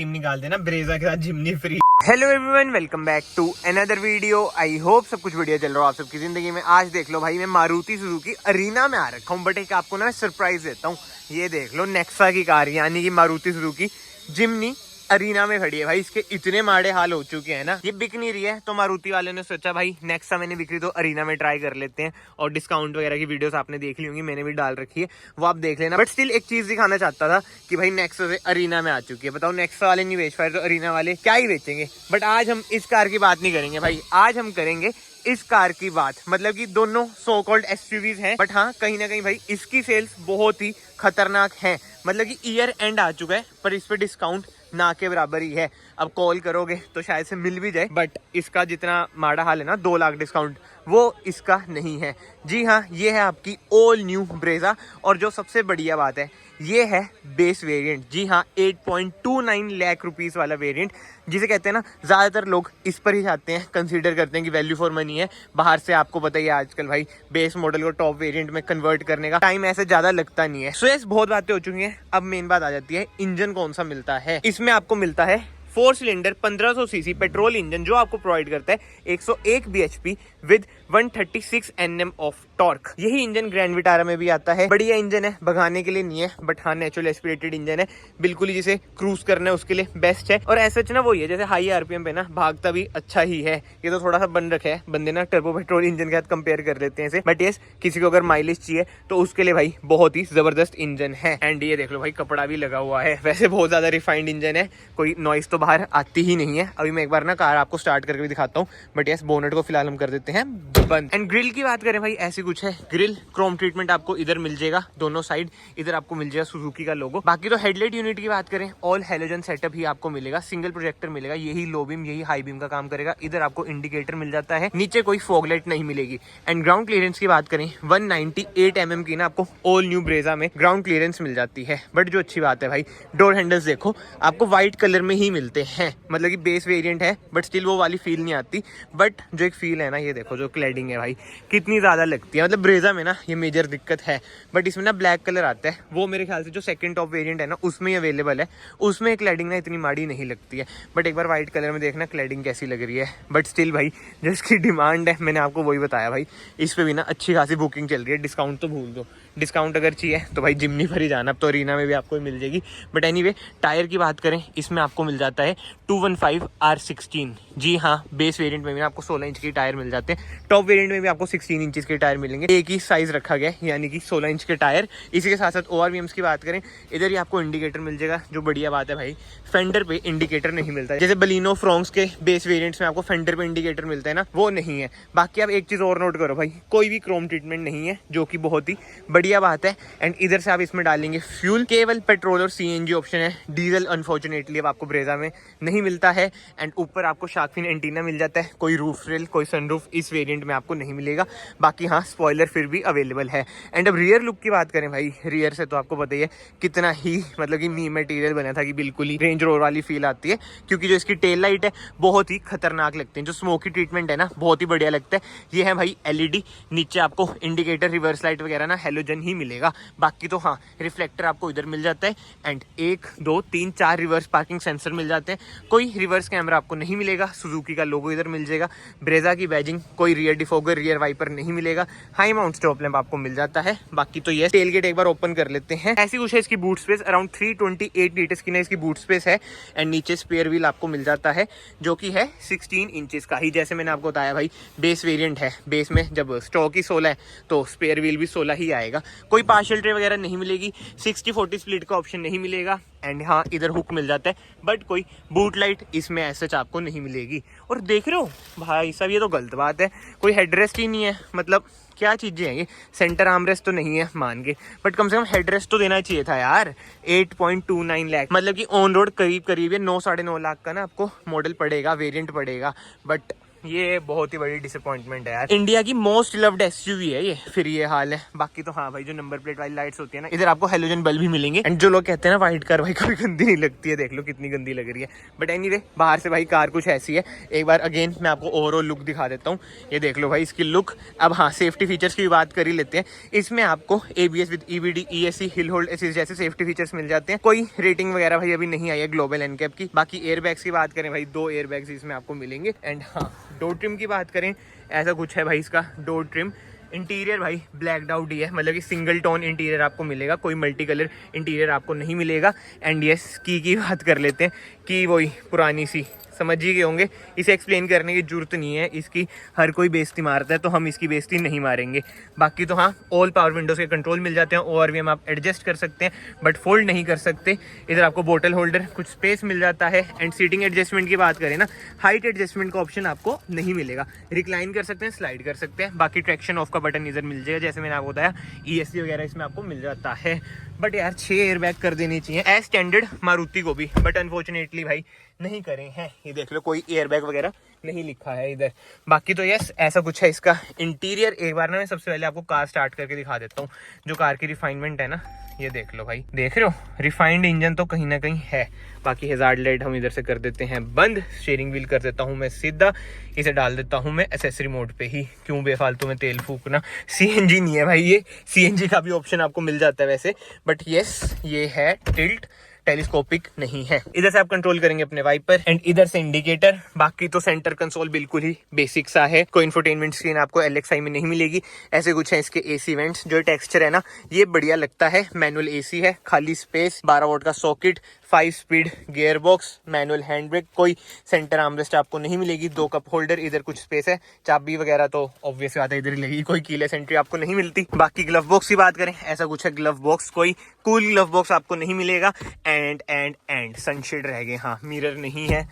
Team निकाल देना Brezza के साथ Jimny free. Hello everyone, welcome back to another video. I hope सब कुछ बढ़िया चल रहा हो आप सबकी जिंदगी में। आज देख लो भाई, मैं मारुति सुजुकी अरीना में आ रखा हूँ, बट एक आपको ना सरप्राइज देता हूँ। ये देख लो, नेक्सा की कार यानी कि मारुति सुजुकी जिमनी अरीना में खड़ी है भाई। इसके इतने माड़े हाल हो चुके हैं ना, ये बिक नहीं रही है, तो मारुति वाले ने सोचा भाई नेक्सा मैंने बिक्री तो अरीना में ट्राई कर लेते हैं। और डिस्काउंट वगैरह की वीडियोस आपने देख ली होंगी, मैंने भी डाल रखी है, वो आप देख लेना। बट स्टिल एक चीज दिखाना चाहता था कि भाई नेक्सा से अरीना में आ चुकी है। बताओ, नेक्सा वाले नहीं बेच पाए तो अरीना वाले क्या ही बेचेंगे। बट आज हम इस कार की बात नहीं करेंगे भाई, आज हम करेंगे इस कार की बात। मतलब कि दोनों सो कॉल्ड एसयूवीज हैं, बट हाँ कहीं ना कहीं भाई इसकी सेल्स बहुत ही खतरनाक है। मतलब कि ईयर एंड आ चुका है, पर इस पे डिस्काउंट ना के बराबर ही है। अब कॉल करोगे तो शायद से मिल भी जाए, बट इसका जितना माड़ा हाल है ना, 2 लाख डिस्काउंट, वो इसका नहीं है। जी हाँ, ये है आपकी ऑल न्यू ब्रेजा। और जो सबसे बढ़िया बात है, ये है बेस वेरिएंट। जी हाँ, 8.29 लाख रुपीस वाला वेरिएंट, जिसे कहते हैं ना, ज़्यादातर लोग इस पर ही जाते हैं, कंसीडर करते हैं कि वैल्यू फॉर मनी है। बाहर से आपको पता ही है आजकल भाई बेस मॉडल को टॉप वेरिएंट में कन्वर्ट करने का टाइम ऐसे ज़्यादा लगता नहीं है। सो यस, बहुत बातें हो चुकी हैं, अब मेन बात आ जाती है इंजन कौन सा मिलता है। इसमें आपको मिलता है 4 सिलेंडर 1500 सीसी पेट्रोल इंजन, जो आपको प्रोवाइड करता है 101 bhp with 136 Nm of torque. यही इंजन ग्रैंड विटारा में भी आता है। बढ़िया इंजन है, भगाने के लिए नहीं है, बट हाँ नेचुरल एस्पिरेटेड इंजन है, बिल्कुल ही जिसे क्रूज करना है उसके लिए बेस्ट है। और ऐसा ना वही है, जैसे हाई आरपीएम पे ना भागता भी अच्छा ही है। ये तो थोड़ा सा बन रखा है, बंदे ना टर्बो पेट्रोल इंजन के साथ कंपेयर कर लेते हैं इसे। बट यस, किसी को अगर माइलेज चाहिए तो उसके लिए भाई बहुत ही जबरदस्त इंजन है। एंड ये देख लो भाई, कपड़ा भी लगा हुआ है। वैसे बहुत ज्यादा रिफाइंड इंजन है, कोई नॉइस तो बाहर आती ही नहीं है। अभी मैं एक बार ना कार आपको स्टार्ट करके भी दिखाता हूँ, बट यस बोनेट को फिलहाल हम कर देते हैं बंद। एंड ग्रिल की बात करें भाई, ऐसी कुछ है। ग्रिल क्रोम ट्रीटमेंट आपको इधर मिल जाएगा, दोनों साइड। इधर आपको मिल जाएगा सुजुकी का लोगो। बाकी तो हेडलाइट यूनिट की बात करें, ऑल हेलोजन सेटअप ही आपको मिलेगा। सिंगल प्रोजेक्टर मिलेगा, यही लो बीम यही हाई बीम का काम करेगा। इधर आपको इंडिकेटर मिल जाता है, नीचे कोई फॉगलाइट नहीं मिलेगी। एंड ग्राउंड क्लियरेंस की बात करें, 198 mm की ना आपको ऑल न्यू ब्रेजा में ग्राउंड क्लियरेंस मिल जाती है। बट जो अच्छी बात है भाई, डोर हैंडल्स देखो, आपको व्हाइट कलर में ही मिलते हैं। मतलब कि बेस वेरिएंट है, बट स्टिल वो वाली फील नहीं आती। बट जो एक फील है ना, ये देखो जो क्लैडिंग है भाई कितनी ज्यादा लगती है। मतलब ब्रेजा में ना ये मेजर दिक्कत है। बट इसमें ना ब्लैक कलर आता है, वो मेरे ख्याल से जो सेकंड टॉप वेरिएंट है ना उसमें अवेलेबल है, उसमें क्लैडिंग ना इतनी माड़ी नहीं लगती है। बट एक बार व्हाइट कलर में देखना क्लैडिंग कैसी लग रही है। बट स्टिल भाई जो इसकी डिमांड है, मैंने आपको वही बताया भाई, इस पे भी ना अच्छी खासी बुकिंग चल रही है। डिस्काउंट तो भूल दो, डिस्काउंट अगर चाहिए तो भाई जिमनी पर ही जाना, अब तो अरीना में भी आपको मिल जाएगी। बट एनीवे, टायर की बात करें, इसमें आपको मिल जाता है 215 R16। जी हाँ, बेस वेरिएंट में भी आपको 16 इंच की टायर मिल जाते हैं, टॉप वेरिएंट में भी आपको 16 इंच के टायर मिलेंगे। एक ही साइज रखा गया है, यानी कि 16 इंच के टायर। इसी के साथ साथ ORVMs की बात करें, इधर ही आपको इंडिकेटर मिल जाएगा। जो बढ़िया बात है भाई, फेंडर पे इंडिकेटर नहीं मिलता है, जैसे बलिनो फ्रोंक्स के बेस वेरिएंट्स में आपको फेंडर पे इंडिकेटर मिलता है ना, वो नहीं है। बाकी आप एक चीज और नोट करो भाई, कोई भी क्रोम ट्रीटमेंट नहीं है, जो कि बहुत ही बढ़िया बात है। एंड इधर से आप इसमें डालेंगे फ्यूल, केवल पेट्रोल और CNG ऑप्शन है। डीजल अनफॉर्चुनेटली अब आपको ब्रेजा में नहीं मिलता है। एंड ऊपर आपको शार्क फिन एंटीना मिल जाता है, कोई रूफ रेल कोई सनरूफ इस वेरिएंट में आपको नहीं मिलेगा। बाकी हाँ, स्पॉइलर फिर भी अवेलेबल है। एंड अब रियर लुक की बात करें भाई, रियर से तो आपको पता ही है कितना ही मतलब कि मी मटेरियल बना था कि बिल्कुल ही रेंज रोवर वाली फील आती है। क्योंकि जो इसकी टेल लाइट है बहुत ही खतरनाक लगती है, जो स्मोकी ट्रीटमेंट है ना बहुत ही बढ़िया लगता है। ये है भाई LED, नीचे आपको इंडिकेटर रिवर्स लाइट वगैरह ना हेलोजन ही मिलेगा। बाकी तो हाँ, रिफ्लेक्टर आपको इधर मिल जाता है। एंड 1 2 3 4 रिवर्स पार्किंग सेंसर मिल जाते हैं। कोई रिवर्स कैमरा आपको नहीं मिलेगा, सुजुकी का लोगो इधर मिल जाएगा, ब्रेजा की बैजिंग, कोई रियर डिफोगर रियर वाइपर नहीं मिलेगा। हाई माउंट स्टॉप लैंप आपको मिल जाता है। बाकी तो ये टेल गेट एक बार ओपन कर लेते हैं। ऐसी कुछ है इसकी बूट स्पेस, अराउंड 328 लीटर्स की ना इसकी बूट स्पेस है। एंड नीचे स्पेयर व्हील आपको मिल जाता है, जो कि है 16 इंचेस का ही। जैसे मैंने आपको बताया भाई, बेस वेरिएंट है, बेस में जब स्टॉक ही 16 है तो स्पेयर व्हील भी 16 ही आएगा। कोई पार्शियल ट्रे वगैरह नहीं मिलेगी, 60-40 स्प्लिट का ऑप्शन नहीं मिलेगा। एंड हाँ, इधर हुक मिल जाता है, बट कोई बूट लाइट इसमें ऐसे आपको नहीं मिलेगी। और देख रहे हो भाई साहब, ये तो गलत बात है, कोई हेडरेस्ट ही नहीं है। मतलब क्या चीज़ें हैं ये, सेंटर आर्मरेस्ट तो नहीं है मान के, बट कम से कम हेडरेस्ट तो देना चाहिए था यार। 8.29 लाख, मतलब कि ऑन रोड करीब करीब 9 साढ़े 9 लाख का ना आपको मॉडल पड़ेगा, वेरिएंट पड़ेगा। बट ये बहुत ही बड़ी डिसअपॉइंटमेंट है यार। इंडिया की मोस्ट लव्ड एसयूवी है ये, फिर ये हाल है। बाकी तो हाँ भाई, जो नंबर प्लेट वाली लाइट्स होती है ना, इधर आपको हेलोजन बल्ब भी मिलेंगे। एंड जो लोग कहते हैं ना व्हाइट कार भाई कभी गंदी नहीं लगती है, देख लो कितनी गंदी लग रही है। बट एनीवे, बाहर से भाई कार कुछ ऐसी है। एक बार अगेन मैं आपको ओवरऑल लुक दिखा देता हूँ। ये देख लो भाई इसकी लुक। अब हाँ, सेफ्टी फीचर्स की बात कर ही लेते हैं। इसमें आपको ABS with EBD, ESC, hill hold assist जैसे सेफ्टी फीचर्स मिल जाते हैं। कोई रेटिंग वगैरह भाई अभी नहीं आई है ग्लोबल एनकैप की। बाकी एयरबैग्स की बात करें भाई, 2 एयरबैग्स इसमें आपको मिलेंगे। एंड हाँ, डोर ट्रिम की बात करें, ऐसा कुछ है भाई इसका डोर ट्रिम। इंटीरियर भाई ब्लैक आउट ही है, मतलब कि सिंगल टोन इंटीरियर आपको मिलेगा, कोई मल्टी कलर इंटीरियर आपको नहीं मिलेगा। एंड यस, की बात कर लेते हैं कि वही पुरानी सी, समझ ही गए होंगे, इसे एक्सप्लेन करने की जरूरत नहीं है। इसकी हर कोई बेइज्जती मारता है, तो हम इसकी बेइज्जती नहीं मारेंगे। बाकी तो हाँ, ऑल पावर विंडोज के कंट्रोल मिल जाते हैं, ORVM आप एडजस्ट कर सकते हैं बट फोल्ड नहीं कर सकते। इधर आपको बोतल होल्डर, कुछ स्पेस मिल जाता है। एंड सीटिंग एडजस्टमेंट की बात करें ना, हाइट एडजस्टमेंट का ऑप्शन आपको नहीं मिलेगा। रिक्लाइन कर सकते हैं, स्लाइड कर सकते हैं। बाकी ट्रैक्शन ऑफ का बटन इधर मिल जाएगा, जैसे मैंने आपको बताया। ESC वगैरह इसमें आपको मिल जाता है। बट यार 6 एयरबैग कर देनी चाहिए एज स्टैंडर्ड मारुति को भी, बट अनफॉर्चुनेटली भाई नहीं करे हैं। ये देख लो, कोई एयरबैग वगैरह नहीं लिखा है इधर। बाकी तो यस, ऐसा कुछ है इसका इंटीरियर। एक बार ना मैं सबसे पहले आपको कार स्टार्ट करके दिखा देता हूँ। जो कार की रिफाइनमेंट है ना, ये देख लो भाई, देख रहे हो, रिफाइंड इंजन तो कहीं ना कहीं है। बाकी हैजार्ड लाइट हम इधर से कर देते हैं बंद। स्टीयरिंग व्हील कर देता हूँ मैं सीधा, इसे डाल देता हूँ मैं एसेसरी मोड पे ही। क्यों बेफालतू में तेल फूकना। CNG नहीं है भाई ये, CNG का भी ऑप्शन आपको मिल जाता है वैसे। बट यस, ये है टिल्ट, टेलीस्कोपिक नहीं है। इधर से आप कंट्रोल करेंगे अपने वाइपर एंड इधर से इंडिकेटर। बाकी तो सेंटर कंसोल बिल्कुल ही बेसिक सा है। कोई इंफोटेनमेंट स्क्रीन आपको LXI में नहीं मिलेगी। ऐसे कुछ है इसके AC वेंट्स। जो टेक्सचर है ना, ये बढ़िया लगता है। मैनुअल AC है, खाली स्पेस, 12 वोल्ट का socket, 5 speed gear box, manual hand brake. कोई सेंटर आर्मरेस्ट आपको नहीं मिलेगी। 2 कप होल्डर, इधर कुछ स्पेस है। चाबी वगैरह तो ऑब्वियस बात है इधर ही लगेगी, कोई कीलेस एंट्री आपको नहीं मिलती। बाकी ग्लव बॉक्स की बात करें, ऐसा कुछ है ग्लव बॉक्स। कोई कूल ग्लव बॉक्स आपको नहीं मिलेगा। एंड सनशेड रह गए, हाँ, मिरर नहीं है,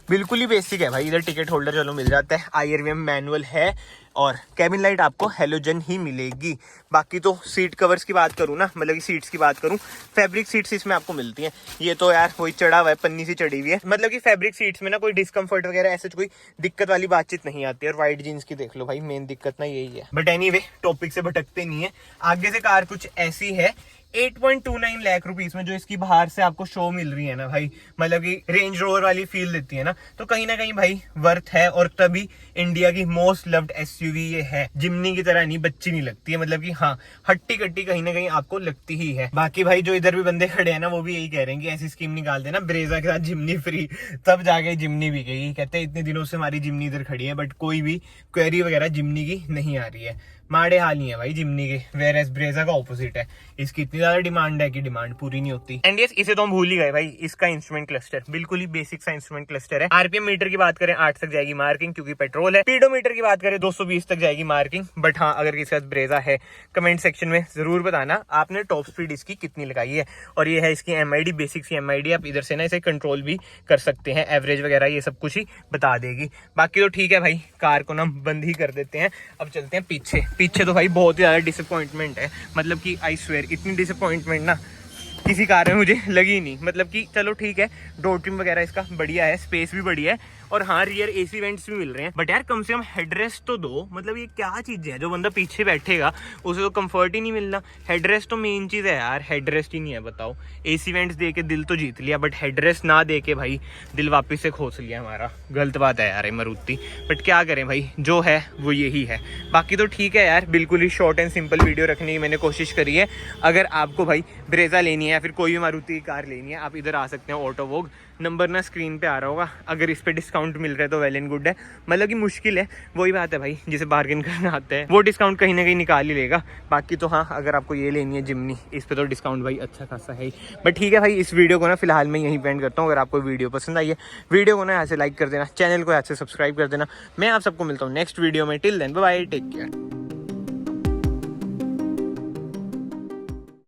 बिल्कुल ही बेसिक है भाई। इधर टिकट होल्डर चलो मिल जाता है। IRVM मैनुअल है और कैबिन लाइट आपको हेलोजन ही मिलेगी। बाकी तो सीट कवर्स की बात करूँ ना, मतलब कि सीट्स की बात करूँ, फैब्रिक सीट्स इसमें आपको मिलती हैं। ये तो यार वही चढ़ा हुआ है, पन्नी सी चढ़ी हुई है। मतलब कि फैब्रिक सीट्स में ना कोई डिस्कम्फर्ट वगैरह ऐसे कोई दिक्कत वाली बातचीत नहीं आती है। और वाइट जीन्स की देख लो भाई, मेन दिक्कत ना यही है। बट एनीवे, टॉपिक से भटकते नहीं है। आगे से कार कुछ ऐसी है 8.29 लाख रुपीस में, जो इसकी बाहर से आपको शो मिल रही है ना भाई, मतलब कि रेंज रोवर वाली फील देती है ना, तो कहीं ना कहीं भाई वर्थ है। और तभी इंडिया की मोस्ट लव्ड SUV ये है। जिम्नी की तरह नहीं, बच्ची नहीं लगती है, मतलब कि हाँ, हट्टी कट्टी कहीं ना कहीं आपको लगती ही है। बाकी भाई जो इधर भी बंदे खड़े हैं ना, वो भी यही कह रहे हैं कि ऐसी स्कीम निकाल देना ब्रेजा के साथ जिम्नी फ्री, तब जाके जिम्नी भी गई। कहते हैं इतने दिनों से हमारी जिम्नी इधर खड़ी है, बट कोई भी क्वेरी वगैरह जिम्नी की नहीं आ रही है। माड़े हाल नहीं है भाई जिम्नी के, वेयरएज ब्रेजा का ऑपोजिट है। इसकी इतनी ज्यादा डिमांड है कि डिमांड पूरी नहीं होती। एंड यस, इसे तो हम भूल ही गए भाई, इसका इंस्ट्रूमेंट क्लस्टर बिल्कुल ही बेसिक सा इंस्ट्रूमेंट क्लस्टर है। RPM मीटर की बात करें 8 तक जाएगी मार्किंग, क्योंकि पेट्रोल है। स्पीडोमीटर की बात करें 220 तक जाएगी मार्किंग। बट हाँ, अगर किसी के साथ ब्रेजा है, कमेंट सेक्शन में जरूर बताना आपने टॉप स्पीड इसकी कितनी लगाई है। और ये है इसकी MID, बेसिक सी MID। आप इधर से ना इसे कंट्रोल भी कर सकते हैं, एवरेज वगैरह ये सब कुछ ही बता देगी। बाकी तो ठीक है भाई, कार को ना बंद ही कर देते हैं। अब चलते हैं पीछे। पीछे तो भाई बहुत ही ज्यादा डिसअपॉइंटमेंट है, मतलब कि आई स्वेयर इतनी डिसअपॉइंटमेंट ना किसी कार में मुझे लगी नहीं। मतलब कि चलो ठीक है, डोर ट्रिम वगैरह इसका बढ़िया है, स्पेस भी बढ़िया है, और हाँ, रियर AC वेंट्स भी मिल रहे हैं। बट यार कम से कम हेडरेस्ट तो दो। मतलब ये क्या चीज़ है, जो बंदा पीछे बैठेगा उसे तो कंफर्ट ही नहीं मिलना। हेडरेस्ट तो मेन चीज़ है यार, हेडरेस्ट ही नहीं है, बताओ। AC वेंट्स दे के दिल तो जीत लिया, बट हेडरेस्ट ना दे के भाई दिल वापस से खोस लिया हमारा। गलत बात है यार ये मारुति, बट क्या करें भाई, जो है वो यही है। बाकी तो ठीक है यार, बिल्कुल ही शॉर्ट एंड सिंपल वीडियो रखने की मैंने कोशिश करी है। अगर आपको भाई ब्रेजा लेनी है या फिर कोई भी मारुति की कार लेनी है, आप इधर आ सकते हैं ऑटो वोग। नंबर ना स्क्रीन पे आ रहा होगा। अगर इस पे डिस्काउंट मिल रहा है तो वेल एंड गुड है, मतलब कि मुश्किल है, वही बात है भाई, जिसे बार्गेन करना आता है वो डिस्काउंट कहीं ना कहीं निकाल ही लेगा। बाकी तो हाँ, अगर आपको ये लेनी है जिम्नी, इस पे तो डिस्काउंट भाई अच्छा खासा है ही। बट ठीक है भाई, इस वीडियो को ना फिलहाल मैं यहीं पेंड करता हूँ। अगर आपको वीडियो पसंद आई है, वीडियो को ना यहाँ से लाइक कर देना, चैनल को यहाँ से सब्सक्राइब कर देना। मैं आप सबको मिलता हूँ नेक्स्ट वीडियो में। Till then bye bye, take care.